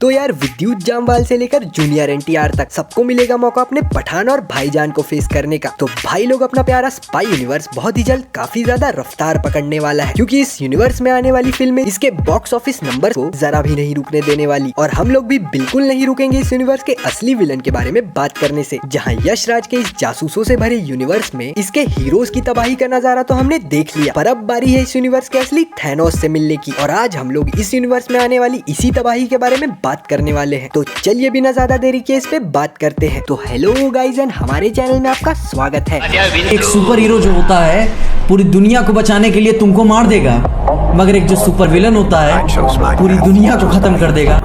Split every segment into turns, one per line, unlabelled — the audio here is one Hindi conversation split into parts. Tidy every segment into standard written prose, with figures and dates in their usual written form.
तो यार विद्युत जामवाल से लेकर जूनियर एनटीआर तक सबको मिलेगा मौका अपने पठान और भाईजान को फेस करने का। तो भाई लोग अपना प्यारा स्पाई यूनिवर्स बहुत ही जल्द काफी ज्यादा रफ्तार पकड़ने वाला है, क्योंकि इस यूनिवर्स में आने वाली फिल्में इसके बॉक्स ऑफिस नंबर को जरा भी नहीं रुकने देने वाली। और हम लोग भी बिल्कुल नहीं रुकेंगे इस यूनिवर्स के असली विलन के बारे में बात करने से। जहाँ यश राज के इस जासूसों से भरे यूनिवर्स में इसके हीरोज की तबाही का नजारा तो हमने देख लिया, पर अब बारी है इस यूनिवर्स के असली थैनोस से मिलने की। और आज हम लोग इस यूनिवर्स में आने वाली इसी तबाही के बारे में बात करने वाले हैं। तो चलिए बिना ज्यादा देरी के इस पे बात करते हैं। तो हेलो गाइज एंड हमारे चैनल में आपका स्वागत है।
एक सुपर हीरो जो होता है पूरी दुनिया को बचाने के लिए तुमको मार देगा, मगर एक जो सुपर विलन होता है पूरी दुनिया को खत्म कर देगा।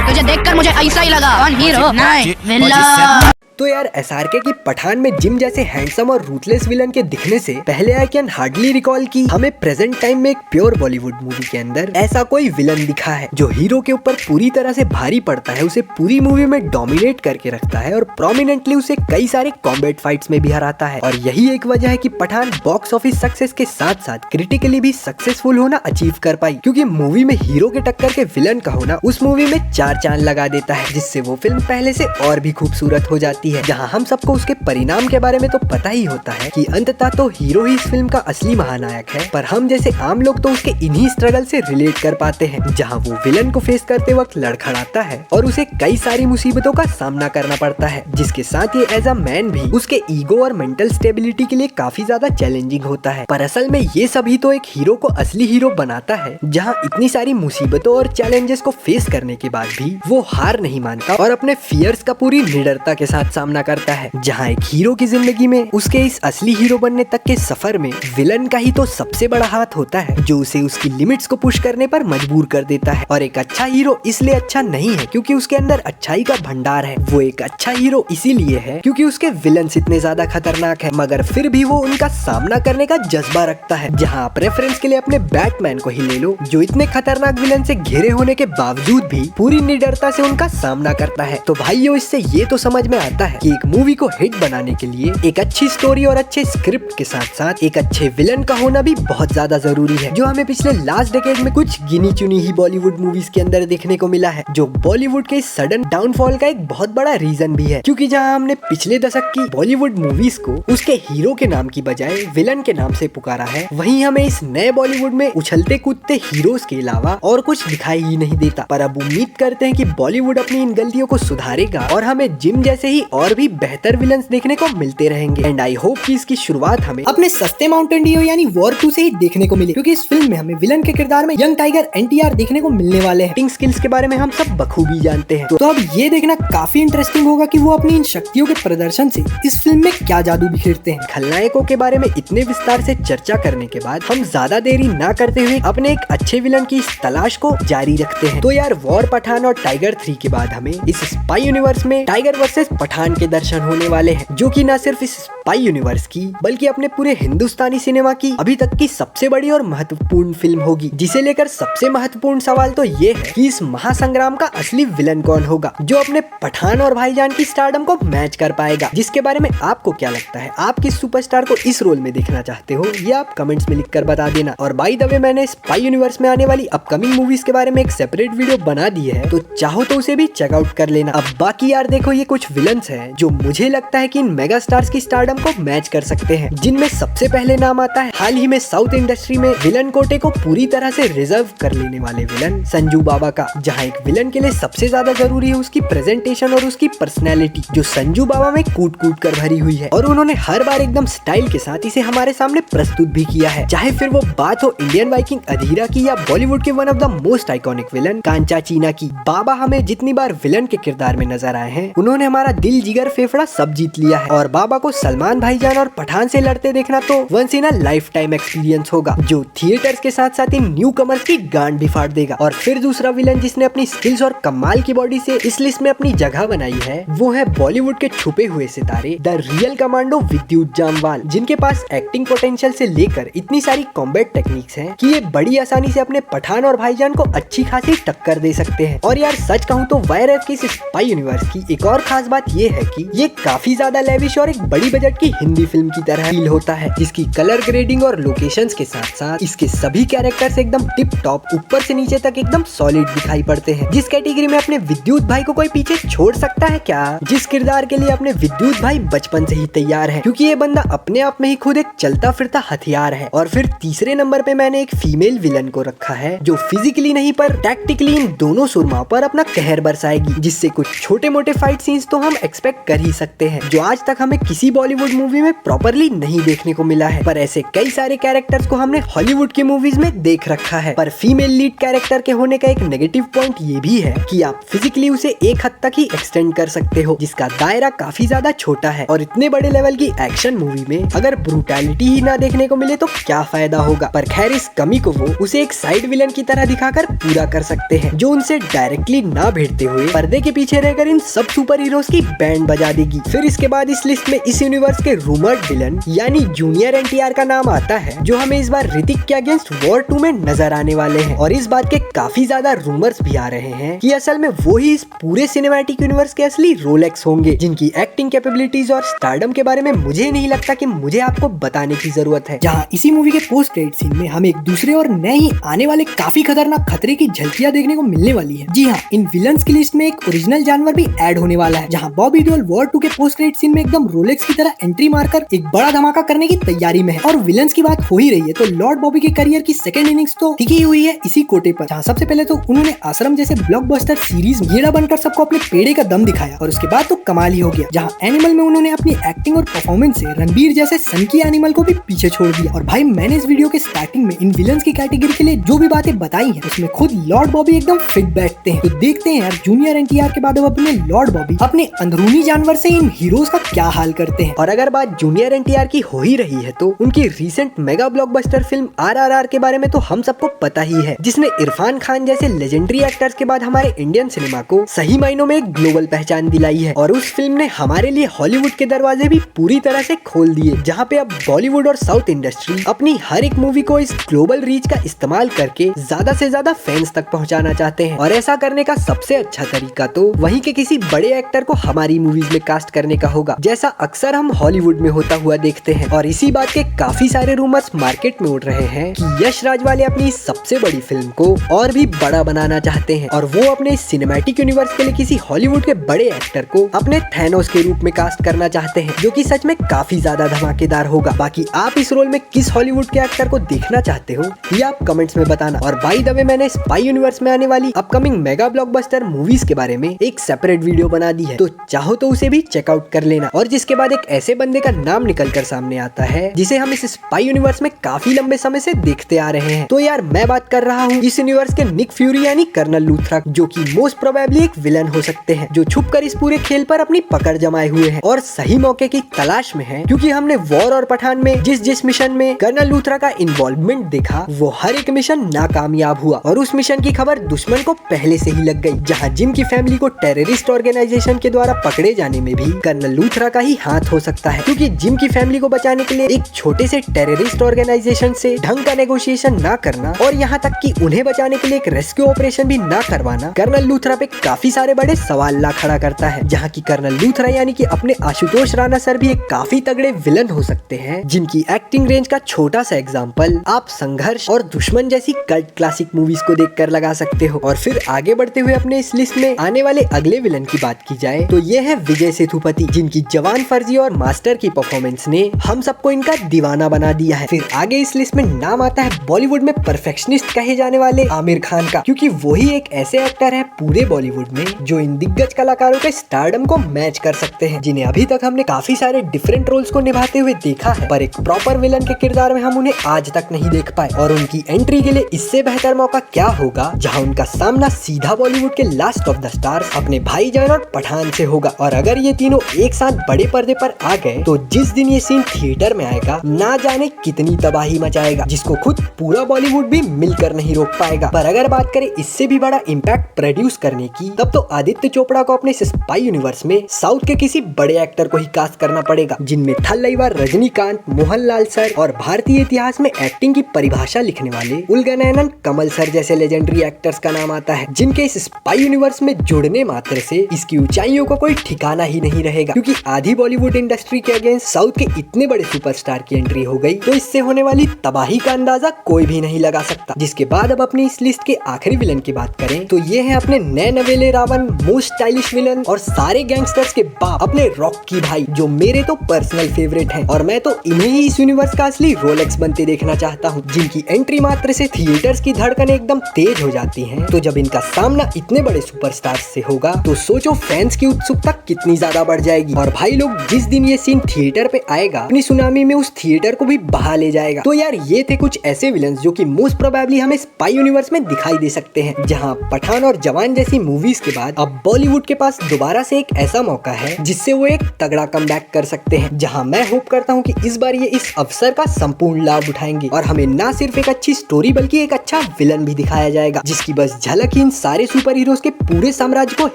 तुझे देखकर मुझे ऐसा ही लगा कौन हीरो नहीं विलन।
तो यार एसआरके की पठान में जिम जैसे हैंडसम और रूथलेस विलन के दिखने से पहले आई कैन हार्डली रिकॉल कि हमें प्रेजेंट टाइम में एक प्योर बॉलीवुड मूवी के अंदर ऐसा कोई विलन दिखा है जो हीरो के ऊपर पूरी तरह से भारी पड़ता है, उसे पूरी मूवी में डोमिनेट करके रखता है और प्रोमिनेंटली उसे कई सारे कॉम्बैट फाइट्स में भी हराता है। और यही एक वजह है कि पठान बॉक्स ऑफिस सक्सेस के साथ साथ क्रिटिकली भी सक्सेसफुल होना अचीव कर पाई, क्योंकि मूवी में हीरो के टक्कर के विलन का होना उस मूवी में चार चांद लगा देता है, जिससे वो फिल्म पहले से और भी खूबसूरत हो जाती है। जहां हम सबको उसके परिणाम के बारे में तो पता ही होता है कि अंततः तो हीरो ही इस फिल्म का असली महानायक है, पर हम जैसे आम लोग तो उसके इन्हीं स्ट्रगल से रिलेट कर पाते हैं, जहां वो विलन को फेस करते वक्त लड़खड़ाता है और उसे कई सारी मुसीबतों का सामना करना पड़ता है, जिसके साथ ये एज अ मैन भी उसके ईगो और मेंटल स्टेबिलिटी के लिए काफी ज्यादा चैलेंजिंग होता है। पर असल में ये सभी तो एक हीरो को असली हीरो बनाता है, जहाँ इतनी सारी मुसीबतों और चैलेंजेस को फेस करने के बाद भी वो हार नहीं मानता और अपने फियर्स का पूरी निडरता के साथ सामना करता है। जहाँ एक हीरो की जिंदगी में उसके इस असली हीरो बनने तक के सफर में विलन का ही तो सबसे बड़ा हाथ होता है, जो उसे उसकी लिमिट्स को पुश करने पर मजबूर कर देता है। और एक अच्छा हीरो इसलिए अच्छा नहीं है क्योंकि उसके अंदर अच्छाई का भंडार है, वो एक अच्छा हीरो इसीलिए है क्योंकि उसके विलन्स इतने ज्यादा खतरनाक है, मगर फिर भी वो उनका सामना करने का जज्बा रखता है। जहाँ आप रेफरेंस के लिए अपने बैटमैन को ही ले लो, जो इतने खतरनाक विलन से घिरे होने के बावजूद भी पूरी निडरता से उनका सामना करता है। तो भाइयों, इससे ये तो समझ में आता है कि एक मूवी को हिट बनाने के लिए एक अच्छी स्टोरी और अच्छे स्क्रिप्ट के साथ साथ एक अच्छे विलन का होना भी बहुत ज्यादा जरूरी है, जो हमें पिछले लास्ट डेकेड में कुछ गिनी चुनी ही बॉलीवुड मूवीज के अंदर देखने को मिला है, जो बॉलीवुड के सडन डाउनफॉल का एक बहुत बड़ा रीजन भी है। क्योंकि जहां हमने पिछले दशक की बॉलीवुड मूवीज को उसके हीरो के नाम की बजाय विलन के नाम से पुकारा है, वहीं हमें इस नए बॉलीवुड में उछलते कूदते हीरोज के अलावा और कुछ दिखाई ही नहीं देता। पर अब उम्मीद करते हैं कि बॉलीवुड अपनी इन गलतियों को सुधारेगा और हमें जिम जैसे ही और भी बेहतर विलन्स देखने को मिलते रहेंगे। एंड आई होप कि इसकी शुरुआत हमें अपने सस्ते माउंटेन ड्यू यानी वॉर 2 से ही देखने को मिले, क्योंकि इस फिल्म में हमें विलन के किरदार में यंग टाइगर एनटीआर देखने को मिलने वाले हैं। एक्टिंग स्किल्स के बारे में हम सब बखूबी जानते हैं, तो अब ये देखना काफी इंटरेस्टिंग होगा कि वो अपनी इन शक्तियों के प्रदर्शन से इस फिल्म में क्या जादू बिखेरते हैं। खलनायकों के बारे में इतने विस्तार से चर्चा करने के बाद हम ज्यादा देरी ना करते हुए अपने एक अच्छे विलन की इस तलाश को जारी रखते हैं। तो यार वॉर पठान और टाइगर 3 के बाद हमें इस स्पाई यूनिवर्स में टाइगर वर्सेस पठान के दर्शन होने वाले हैं, जो कि न सिर्फ इस स्पाई यूनिवर्स की बल्कि अपने पूरे हिंदुस्तानी सिनेमा की अभी तक की सबसे बड़ी और महत्वपूर्ण फिल्म होगी, जिसे लेकर सबसे महत्वपूर्ण सवाल तो ये है कि इस महासंग्राम का असली विलन कौन होगा, जो अपने पठान और भाईजान की स्टारडम को मैच कर पाएगा। जिसके बारे में आपको क्या लगता है, आप किस सुपरस्टार को इस रोल में देखना चाहते हो, ये आप कमेंट्स में लिखकर बता देना। और बाय द वे, मैंने स्पाई यूनिवर्स में आने वाली अपकमिंग मूवीज के बारे में एक सेपरेट वीडियो बना दी है, तो चाहो तो उसे भी चेकआउट कर लेना। अब बाकी यार देखो, ये कुछ विलन्स हैं जो मुझे लगता है कि इन मेगा स्टार्स की स्टारडम को मैच कर सकते हैं, जिनमें सबसे पहले नाम आता है हाल ही में साउथ इंडस्ट्री में विलन कोटे को पूरी तरह से रिजर्व कर लेने वाले विलन संजू बाबा का। जहां एक विलन के लिए सबसे ज्यादा जरूरी है उसकी प्रेजेंटेशन और उसकी पर्सनैलिटी, जो संजू बाबा में कूट कूट कर भरी हुई है, और उन्होंने हर बार एकदम स्टाइल के साथ इसे हमारे सामने प्रस्तुत भी किया है। चाहे फिर वो बात हो इंडियन वाइकिंग अधीरा की या बॉलीवुड के one of the most iconic villain Kancha Cheena की, बाबा हमें जितनी बार विलन के किरदार में नजर आए हैं, उन्होंने हमारा दिल जिगर फेफड़ा सब जीत लिया है। और बाबा को सलमान भाईजान और पठान से लड़ते देखना तो once in a lifetime experience होगा, जो थिएटर्स के साथ साथ इन न्यू कमर्स की गांड भी फाड़ देगा। और फिर दूसरा विलन जिसने अपनी स्किल्स और कमाल की बॉडी से इस लिस्ट में अपनी जगह बनाई है, वो है बॉलीवुड के छुपे हुए सितारे द रियल कमांडो विद्युत जामवाल, जिनके पास एक्टिंग पोटेंशियल से लेकर इतनी सारी कॉम्बैट टेक्निक्स हैं कि ये बड़ी आसानी से अपने पठान और भाईजान को अच्छी खासी टक्कर दे सकते हैं। और यार सच कहूँ तो वायरस की इस स्पाई यूनिवर्स की एक और खास बात ये ये है कि ये काफी ज्यादा लेविश और एक बड़ी बजट की हिंदी फिल्म की तरह फील होता है, जिसकी कलर ग्रेडिंग और लोकेशंस के साथ साथ इसके सभी कैरेक्टर्स एकदम टिप टॉप ऊपर से नीचे तक एकदम सॉलिड दिखाई पड़ते हैं। जिस कैटेगरी में अपने विद्युत भाई को कोई पीछे छोड़ सकता है क्या? जिस किरदार के लिए अपने विद्युत भाई बचपन से ही तैयार है, क्योंकि ये बंदा अपने आप में ही खुद एक चलता फिरता हथियार है। और फिर तीसरे नंबर पे मैंने एक फीमेल विलन को रखा है जो फिजिकली नहीं पर टैक्टिकली इन दोनों सुरमाओं पर अपना कहर बरसाएगी, जिससे कुछ छोटे मोटे फाइट सीन्स तो हम एक्सपेक्ट कर ही सकते हैं, जो आज तक हमें किसी बॉलीवुड मूवी में प्रॉपरली नहीं देखने को मिला है। पर ऐसे कई सारे कैरेक्टर्स को हमने हॉलीवुड की मूवीज में देख रखा है। पर फीमेल लीड कैरेक्टर के होने का एक नेगेटिव पॉइंट ये भी है कि आप फिजिकली उसे एक हद तक ही एक्सटेंड कर सकते हो, जिसका दायरा काफी ज्यादा छोटा है। और इतने बड़े लेवल की एक्शन मूवी में अगर ब्रूटैलिटी ही ना देखने को मिले तो क्या फायदा होगा। पर खैर इस कमी को वो उसे एक साइड विलन की तरह दिखाकर पूरा कर सकते हैं, जो उनसे डायरेक्टली ना भिड़ते हुए पर्दे के पीछे रहकर इन सब सुपर हीरोज की बैंड बजा देगी। फिर इसके बाद इस लिस्ट में इस यूनिवर्स के रूमर्ड विलन यानी जूनियर एनटीआर का नाम आता है, जो हमें इस बार ऋतिक के अगेंस्ट वॉर 2 में नजर आने वाले हैं। और इस बात के काफी ज्यादा रूमर्स भी आ रहे हैं कि असल में वो ही इस पूरे सिनेमैटिक यूनिवर्स के असली रोलेक्स होंगे, जिनकी एक्टिंग कैपेबिलिटीज और स्टारडम के बारे में मुझे नहीं लगता कि मुझे आपको बताने की जरूरत है।
जहाँ इसी मूवी के पोस्ट क्रेडिट सीन में हमें एक दूसरे और नए ही आने वाले काफी खतरनाक खतरे की झलकियां देखने को मिलने वाली है। जी हाँ, इन विलन्स की लिस्ट में एक ओरिजिनल जानवर भी ऐड होने वाला है, जहाँ बॉबी देओल वॉर 2 के पोस्ट क्रेडिट सीन में एकदम रोलेक्स की तरह एंट्री मारकर एक बड़ा धमाका करने की तैयारी में है। और विलन्स की बात हो ही रही है तो लॉर्ड बॉबी के करियर की सेकंड इनिंग्स तो टिकी हुई है इसी कोटे पर, जहाँ सबसे पहले तो उन्होंने आश्रम जैसे ब्लॉकबस्टर सीरीज में गेड़ा बनकर सबको अपने पेड़े का दम दिखाया, और उसके बाद तो कमाल ही हो गया, जहाँ एनिमल में उन्होंने अपनी एक्टिंग और परफॉर्मेंस से रणबीर जैसे सनकी एनिमल को भी पीछे छोड़ दिया। और भाई मैंने इस वीडियो के स्टार्टिंग में इन विलन्स की कैटेगरी के लिए जो भी बातें बताई हैं उसमें खुद लॉर्ड बॉबी एकदम फिट बैठते हैं। तो देखते हैं यार जूनियर एनटीआर के बाद अब अपने लॉर्ड बॉबी अपने अंदरूनी जानवर से इन हीरोज का क्या हाल करते हैं।
और अगर बात जूनियर एनटीआर की हो ही रही है तो उनकी recent mega blockbuster film RRR के बारे में तो हम सबको पता ही है, जिसने इरफान खान जैसे लेजेंडरी एक्टर्स के बाद हमारे इंडियन सिनेमा को सही मायनों में एक ग्लोबल पहचान दिलाई है। और उस फिल्म ने हमारे लिए हॉलीवुड के दरवाजे भी पूरी तरह से खोल दिए, जहाँ पे अब बॉलीवुड और साउथ इंडस्ट्री अपनी हर एक मूवी को इस ग्लोबल रीच का इस्तेमाल करके ज्यादा से ज्यादा फैंस तक पहुँचाना चाहते हैं। और ऐसा करने का सबसे अच्छा तरीका तो वहीं के किसी बड़े एक्टर को हमारी मूवीज में कास्ट करने का होगा, जैसा अक्सर हम हॉलीवुड में होता हुआ देखते हैं। और इसी बात के काफी सारे रूमर्स मार्केट में उड़ रहे हैं कि यश राज वाले अपनी सबसे बड़ी फिल्म को और भी बड़ा बनाना चाहते हैं, और वो अपने सिनेमैटिक यूनिवर्स के लिए किसी हॉलीवुड के बड़े एक्टर को अपने थैनोस के रूप में कास्ट करना चाहते हैं, जो कि सच में काफी ज्यादा धमाकेदार होगा। बाकी आप इस रोल में किस हॉलीवुड के एक्टर को देखना चाहते हो ये आप कमेंट्स में बताना। और बाय द वे मैंने स्पाई यूनिवर्स में आने वाली अपकमिंग मेगा ब्लॉकबस्टर मूवीज के बारे में एक सेपरेट वीडियो बना दी है, तो चाहो तो उसे भी चेकआउट कर लेना। और जिसके बाद एक ऐसे बंदे का नाम निकल कर सामने आता है जिसे हम इस स्पाई यूनिवर्स में काफी लंबे समय से देखते आ रहे हैं। तो यार मैं बात कर रहा हूँ इस यूनिवर्स के निक फ्यूरी यानी कर्नल लूथरा, जो कि मोस्ट प्रोबेबली एक विलन हो सकते हैं, जो छुपकर इस पूरे खेल पर अपनी पकड़ जमाए हुए हैं और सही मौके की तलाश में हैं, क्योंकि हमने वॉर और पठान में जिस मिशन में कर्नल लूथरा का इन्वॉल्वमेंट देखा वो हर एक मिशन नाकामयाब हुआ, और उस मिशन की खबर दुश्मन को पहले से ही लग गई, जहाँ जिम की फैमिली को टेररिस्ट ऑर्गेनाइजेशन के द्वारा पकड़े जाने में भी कर्नल लूथरा का ही हाथ हो सकता है, क्योंकि जिम की फैमिली को बचाने के लिए एक छोटे से टेररिस्ट ऑर्गेनाइजेशन से ढंग का नेगोशिएशन ना करना और यहाँ तक कि उन्हें बचाने के लिए एक रेस्क्यू ऑपरेशन भी ना करवाना कर्नल लूथरा पे काफी सारे बड़े सवाल ला खड़ा करता है, जहाँ की कर्नल लूथरा यानी कि अपने आशुतोष राणा सर भी एक काफी तगड़े विलन हो सकते हैं, जिनकी एक्टिंग रेंज का छोटा सा एग्जांपल आप संघर्ष और दुश्मन जैसी कल्ट क्लासिक मूवीज को देखकर लगा सकते हो। और फिर आगे बढ़ते हुए अपने इस लिस्ट में आने वाले अगले विलन की बात की जाए तो ये है विजय सेतुपति, जिनकी जवान फर्जी और मास्टर की परफॉर्मेंस ने हम सबको इनका दीवाना बना दिया है। फिर आगे इस लिस्ट में नाम आता है बॉलीवुड में परफेक्शनिस्ट कहे जाने वाले आमिर खान का, क्योंकि वही एक ऐसे एक्टर है पूरे बॉलीवुड में जो इन दिग्गज कलाकारों के स्टारडम को मैच कर सकते हैं, जिन्हें अभी तक हमने काफी सारे डिफरेंट रोल्स को निभाते हुए देखा है, पर एक प्रॉपर विलन के किरदार में हम उन्हें आज तक नहीं देख पाए। और उनकी एंट्री के लिए इससे बेहतर मौका क्या होगा जहां उनका सामना सीधा बॉलीवुड के लास्ट ऑफ द स्टार्स अपने भाईजान और पठान से होगा। और अगर ये तीनों एक साथ बड़े पर्दे पर आ गए तो जिस दिन ये सीन थिएटर में आएगा ना जाने कितनी तबाही मचाएगा, जिसको खुद पूरा बॉलीवुड भी मिलकर नहीं रोक पाएगा। पर अगर बात करें इससे भी बड़ा इम्पैक्ट प्रोड्यूस करने की, तब तो आदित्य चोपड़ा को अपने स्पाई यूनिवर्स में साउथ के किसी बड़े एक्टर को ही कास्ट करना पड़ेगा, जिनमें थल्लईवार रजनीकांत, मोहनलाल सर और भारतीय इतिहास में एक्टिंग की परिभाषा लिखने वाले उलगनैनन कमल सर जैसे लेजेंडरी एक्टर्स का नाम आता है, जिनके इस स्पाई यूनिवर्स में जुड़ने मात्र से इसकी ऊंचाइयों को कोई कोई ठिकाना ही नहीं रहेगा, क्योंकि आधी बॉलीवुड इंडस्ट्री के अगेंस्ट साउथ के इतने बड़े सुपरस्टार की एंट्री हो गई, तो इससे होने वाली तबाही का अंदाजा कोई भी नहीं लगा सकता। जिसके बाद अब अपनी इस लिस्ट के आखिरी विलन की बात करें तो ये है अपने नए नवेले रावण, मोस्ट स्टाइलिश विलन और सारे गैंगस्टर्स के बाप, अपने रॉकी भाई, जो मेरे तो पर्सनल फेवरेट हैं और मैं तो इन्हें ही इस यूनिवर्स का असली रोलेक्स बनते देखना चाहता हूँ, जिनकी एंट्री मात्र से थिएटर्स की धड़कन एकदम तेज हो जाती हैं। तो जब इनका सामना इतने बड़े सुपरस्टार्स से होगा तो सोचो फैंस की उत्सुकता कितनी ज्यादा बढ़ जाएगी। और भाई लोग, जिस दिन ये सीन थिएटर पे आएगा, अपनी सुनामी में उस थिएटर को भी बहा ले जाएगा। तो यार ये थे कुछ ऐसे विलन्स जो कि मोस्ट प्रोबेबली हमें स्पाई यूनिवर्स में दिखाई दे सकते हैं, जहां पठान और जवान जैसी मूवीज के बाद अब बॉलीवुड के पास दोबारा से एक ऐसा मौका है जिससे वो एक तगड़ा कमबैक कर सकते हैं। जहां मैं होप करता हूं कि इस बार ये इस अवसर का संपूर्ण लाभ उठाएंगे और हमें ना सिर्फ एक अच्छी स्टोरी बल्कि एक अच्छा विलन भी दिखाया जाएगा, जिसकी बस झलक ही इन सारे सुपर हीरोज के पूरे साम्राज्य को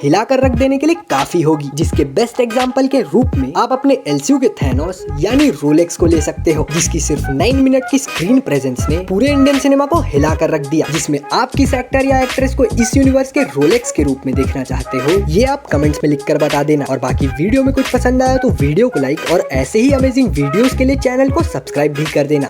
हिलाकर रख देने के लिए काफी होगी। जिसके बेस्ट एग्जांपल के रूप में आप अपने एलसीयू के थैनोस यानी रोलेक्स को ले सकते हो, जिसकी सिर्फ 9 मिनट की स्क्रीन प्रेजेंस ने पूरे इंडियन सिनेमा को हिलाकर रख दिया। जिसमें आप किस एक्टर या एक्ट्रेस को इस यूनिवर्स के रोलेक्स के रूप में देखना चाहते हो, ये आप कमेंट्स में लिखकर बता देना। और बाकी वीडियो में कुछ पसंद आया तो वीडियो को लाइक और ऐसे ही अमेजिंग वीडियोस के लिए चैनल को सब्सक्राइब भी कर देना।